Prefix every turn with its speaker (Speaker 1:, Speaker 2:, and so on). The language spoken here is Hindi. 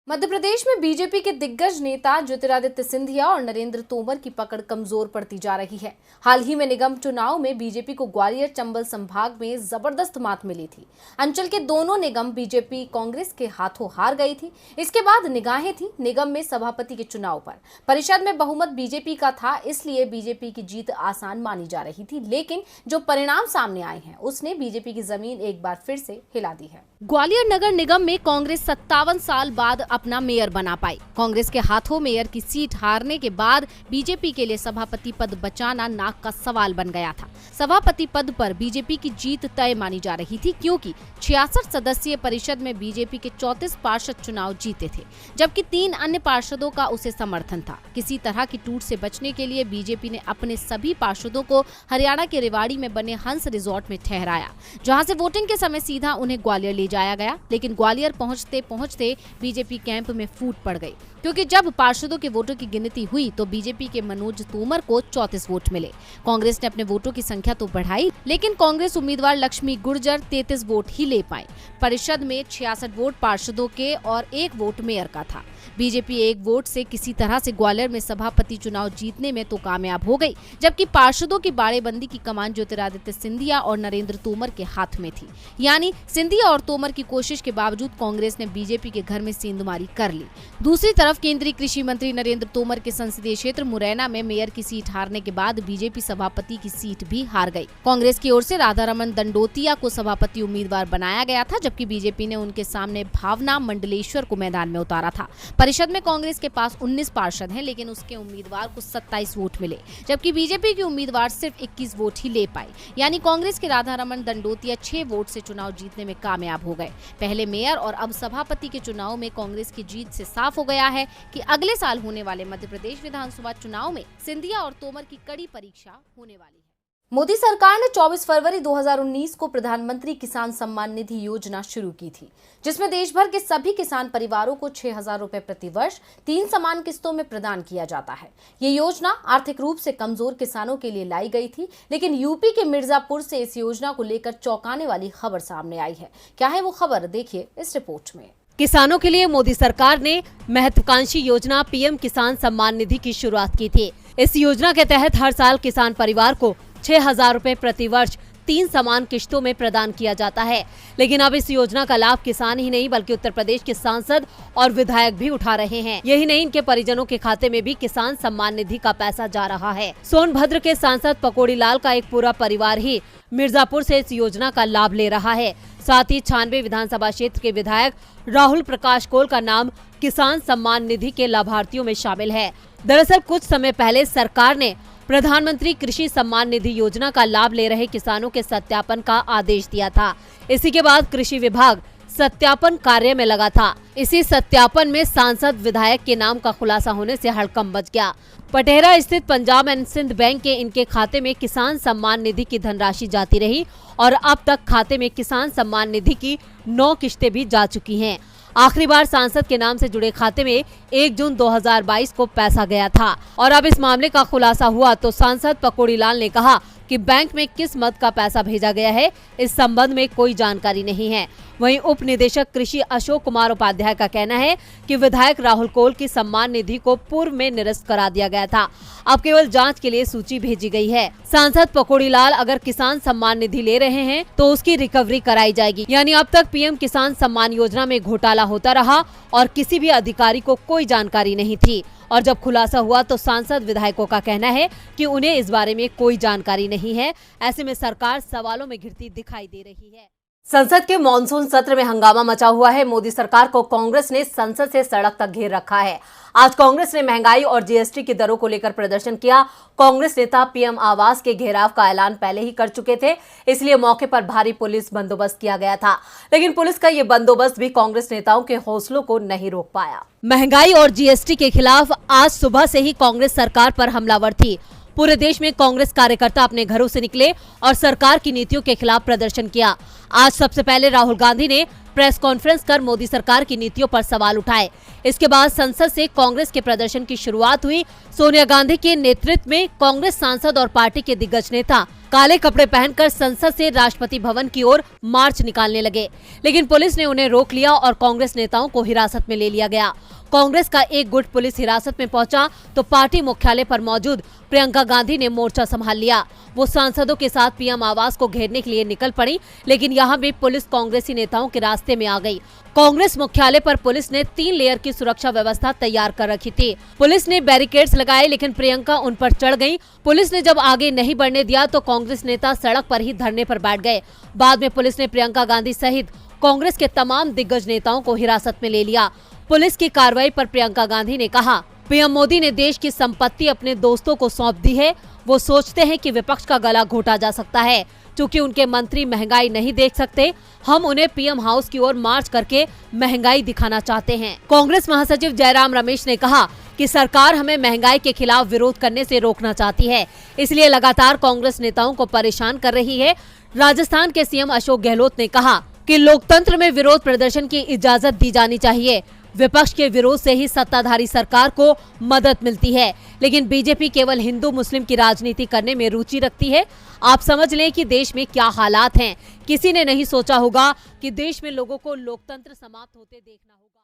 Speaker 1: मध्य प्रदेश में बीजेपी के दिग्गज नेता ज्योतिरादित्य सिंधिया और नरेंद्र तोमर की पकड़ कमजोर पड़ती जा रही है। हाल ही में निगम चुनाव में बीजेपी को ग्वालियर चंबल संभाग में जबरदस्त मात मिली थी। अंचल के दोनों निगम बीजेपी कांग्रेस के हाथों हार गई थी। इसके बाद निगाहें थी निगम में सभापति के चुनाव पर। परिषद में बहुमत बीजेपी का था, इसलिए बीजेपी की जीत आसान मानी जा रही थी, लेकिन जो परिणाम सामने आए हैं उसने बीजेपी की जमीन एक बार फिर से हिला दी है। ग्वालियर नगर निगम में कांग्रेस 57 साल बाद अपना मेयर बना पाई। कांग्रेस के हाथों मेयर की सीट हारने के बाद बीजेपी के लिए सभापति पद बचाना नाक का सवाल बन गया था। सभापति पद पर बीजेपी की जीत तय मानी जा रही थी, क्योंकि 66 सदस्यीय परिषद में बीजेपी के 34 पार्षद चुनाव जीते थे, जबकि 3 अन्य पार्षदों का उसे समर्थन था। किसी तरह की टूट से बचने के लिए बीजेपी ने अपने सभी पार्षदों को हरियाणा के रेवाड़ी में बने हंस रिजॉर्ट में ठहराया, जहां से वोटिंग के समय सीधा उन्हें ग्वालियर ले जाया गया। लेकिन ग्वालियर पहुंचते पहुंचते बीजेपी कैंप में फूट पड़ गई, क्योंकि जब पार्षदों के वोटों की गिनती हुई तो बीजेपी के मनोज तोमर को 34 वोट मिले। कांग्रेस ने अपने वोटों की संख्या तो बढ़ाई, लेकिन कांग्रेस उम्मीदवार लक्ष्मी गुर्जर 33 वोट ही ले पाई। परिषद में 66 वोट पार्षदों के और 1 वोट मेयर का था। बीजेपी 1 वोट से किसी तरह से ग्वालियर में सभापति चुनाव जीतने में तो कामयाब हो गई, जबकि पार्षदों की बाड़ेबंदी की कमान ज्योतिरादित्य सिंधिया और नरेंद्र तोमर के हाथ में थी। यानी सिंधिया और तोमर की कोशिश के बावजूद कांग्रेस ने बीजेपी के घर में सेंधमारी कर ली। दूसरी तरफ केंद्रीय कृषि मंत्री नरेंद्र तोमर के संसदीय क्षेत्र मुरैना में मेयर की सीट हारने के बाद बीजेपी सभापति की सीट भी हार गई। कांग्रेस की ओर से राधारमण दंडोतिया को सभापति उम्मीदवार बनाया गया था, जबकि बीजेपी ने उनके सामने भावना मंडलेश्वर को मैदान में उतारा था। परिषद में कांग्रेस के पास 19 पार्षद हैं, लेकिन उसके उम्मीदवार को 27 वोट मिले, जबकि बीजेपी की उम्मीदवार सिर्फ 21 वोट ही ले पाई। यानी कांग्रेस के राधारमण दंडोतिया 6 वोट से चुनाव जीतने में कामयाब हो गए। पहले मेयर और अब सभापति के चुनाव में कांग्रेस की जीत से साफ हो गया है कि अगले साल होने वाले मध्य प्रदेश विधानसभा चुनाव में सिंधिया और तोमर की कड़ी परीक्षा होने वाली है। मोदी सरकार ने 24 फरवरी 2019 को प्रधानमंत्री किसान सम्मान निधि योजना शुरू की थी, जिसमें देश भर के सभी किसान परिवारों को 6,000 रुपए प्रति वर्ष 3 समान किस्तों में प्रदान किया जाता है। ये योजना आर्थिक रूप से कमजोर किसानों के लिए लाई गई थी, लेकिन यूपी के मिर्जापुर से इस योजना को लेकर चौंकाने वाली खबर सामने आई है। क्या है वो खबर, देखिए इस रिपोर्ट में।
Speaker 2: किसानों के लिए मोदी सरकार ने महत्वाकांक्षी योजना पीएम किसान सम्मान निधि की शुरुआत की थी। इस योजना के तहत हर साल किसान परिवार को 6,000 रुपए प्रति वर्ष 3 समान किश्तों में प्रदान किया जाता है। लेकिन अब इस योजना का लाभ किसान ही नहीं बल्कि उत्तर प्रदेश के सांसद और विधायक भी उठा रहे हैं। यही नहीं, इनके परिजनों के खाते में भी किसान सम्मान निधि का पैसा जा रहा है। सोनभद्र के सांसद पकौड़ी लाल का एक पूरा परिवार ही मिर्जापुर से इस योजना का लाभ ले रहा है। साथ ही 96 विधानसभा क्षेत्र के विधायक राहुल प्रकाश कोल का नाम किसान सम्मान निधि के लाभार्थियों में शामिल है। दरअसल कुछ समय पहले सरकार ने प्रधानमंत्री कृषि सम्मान निधि योजना का लाभ ले रहे किसानों के सत्यापन का आदेश दिया था। इसी के बाद कृषि विभाग सत्यापन कार्य में लगा था। इसी सत्यापन में सांसद विधायक के नाम का खुलासा होने से हड़कंप मच गया। पटेरा स्थित पंजाब एंड सिंध बैंक के इनके खाते में किसान सम्मान निधि की धनराशि जाती रही और अब तक खाते में किसान सम्मान निधि की 9 किश्तें भी जा चुकी हैं। आखिरी बार सांसद के नाम से जुड़े खाते में 1 जून 2022 को पैसा गया था और अब इस मामले का खुलासा हुआ तो सांसद पकौड़ी लाल ने कहा कि बैंक में किस मद का पैसा भेजा गया है, इस संबंध में कोई जानकारी नहीं है। वहीं उप निदेशक कृषि अशोक कुमार उपाध्याय का कहना है कि विधायक राहुल कोल की सम्मान निधि को पूर्व में निरस्त करा दिया गया था, अब केवल जांच के लिए सूची भेजी गई है। सांसद पकौड़ी लाल अगर किसान सम्मान निधि ले रहे हैं तो उसकी रिकवरी कराई जाएगी। यानी अब तक पीएम किसान सम्मान योजना में घोटाला होता रहा और किसी भी अधिकारी को कोई जानकारी नहीं थी, और जब खुलासा हुआ तो सांसद विधायकों का कहना है कि उन्हें इस बारे में कोई जानकारी नहीं है। ऐसे में सरकार सवालों में घिरती दिखाई दे रही है। संसद के मॉनसून सत्र में हंगामा मचा हुआ है। मोदी सरकार को कांग्रेस ने संसद से सड़क तक घेर रखा है। आज कांग्रेस ने महंगाई और जीएसटी की दरों को लेकर प्रदर्शन किया। कांग्रेस नेता पीएम आवास के घेराव का ऐलान पहले ही कर चुके थे, इसलिए मौके पर भारी पुलिस बंदोबस्त किया गया था। लेकिन पुलिस का ये बंदोबस्त भी कांग्रेस नेताओं के हौसलों को नहीं रोक पाया। महंगाई और जीएसटी के खिलाफ आज सुबह से ही कांग्रेस सरकार पर हमलावर थी। पूरे देश में कांग्रेस कार्यकर्ता अपने घरों से निकले और सरकार की नीतियों के खिलाफ प्रदर्शन किया। आज सबसे पहले राहुल गांधी ने प्रेस कॉन्फ्रेंस कर मोदी सरकार की नीतियों पर सवाल उठाए। इसके बाद संसद से कांग्रेस के प्रदर्शन की शुरुआत हुई। सोनिया गांधी के नेतृत्व में कांग्रेस सांसद और पार्टी के दिग्गज नेता काले कपड़े पहनकर संसद से राष्ट्रपति भवन की ओर मार्च निकालने लगे, लेकिन पुलिस ने उन्हें रोक लिया और कांग्रेस नेताओं को हिरासत में ले लिया गया। कांग्रेस का एक गुट पुलिस हिरासत में पहुंचा तो पार्टी मुख्यालय पर मौजूद प्रियंका गांधी ने मोर्चा संभाल लिया। वो सांसदों के साथ पीएम आवास को घेरने के लिए निकल पड़ी, लेकिन यहाँ भी पुलिस कांग्रेसी नेताओं के रास्ते में आ गई। कांग्रेस मुख्यालय पर पुलिस ने 3 लेयर की सुरक्षा व्यवस्था तैयार कर रखी थी। पुलिस ने बैरिकेड्स लगाए, लेकिन प्रियंका उन पर चढ़ गयी। पुलिस ने जब आगे नहीं बढ़ने दिया तो कांग्रेस नेता सड़क पर ही धरने पर बैठ गए। बाद में पुलिस ने प्रियंका गांधी सहित कांग्रेस के तमाम दिग्गज नेताओं को हिरासत में ले लिया। पुलिस की कार्रवाई पर प्रियंका गांधी ने कहा, पीएम मोदी ने देश की संपत्ति अपने दोस्तों को सौंप दी है। वो सोचते हैं कि विपक्ष का गला घोटा जा सकता है। चूंकि उनके मंत्री महंगाई नहीं देख सकते, हम उन्हें पीएम हाउस की ओर मार्च करके महंगाई दिखाना चाहते हैं। कांग्रेस महासचिव जयराम रमेश ने कहा कि सरकार हमें महंगाई के खिलाफ विरोध करने से रोकना चाहती है, इसलिए लगातार कांग्रेस नेताओं को परेशान कर रही है। राजस्थान के सीएम अशोक गहलोत ने कहा कि लोकतंत्र में विरोध प्रदर्शन की इजाजत दी जानी चाहिए। विपक्ष के विरोध से ही सत्ताधारी सरकार को मदद मिलती है, लेकिन बीजेपी केवल हिंदू मुस्लिम की राजनीति करने में रुचि रखती है। आप समझ लें कि देश में क्या हालात हैं। किसी ने नहीं सोचा होगा कि देश में लोगों को लोकतंत्र समाप्त होते देखना होगा।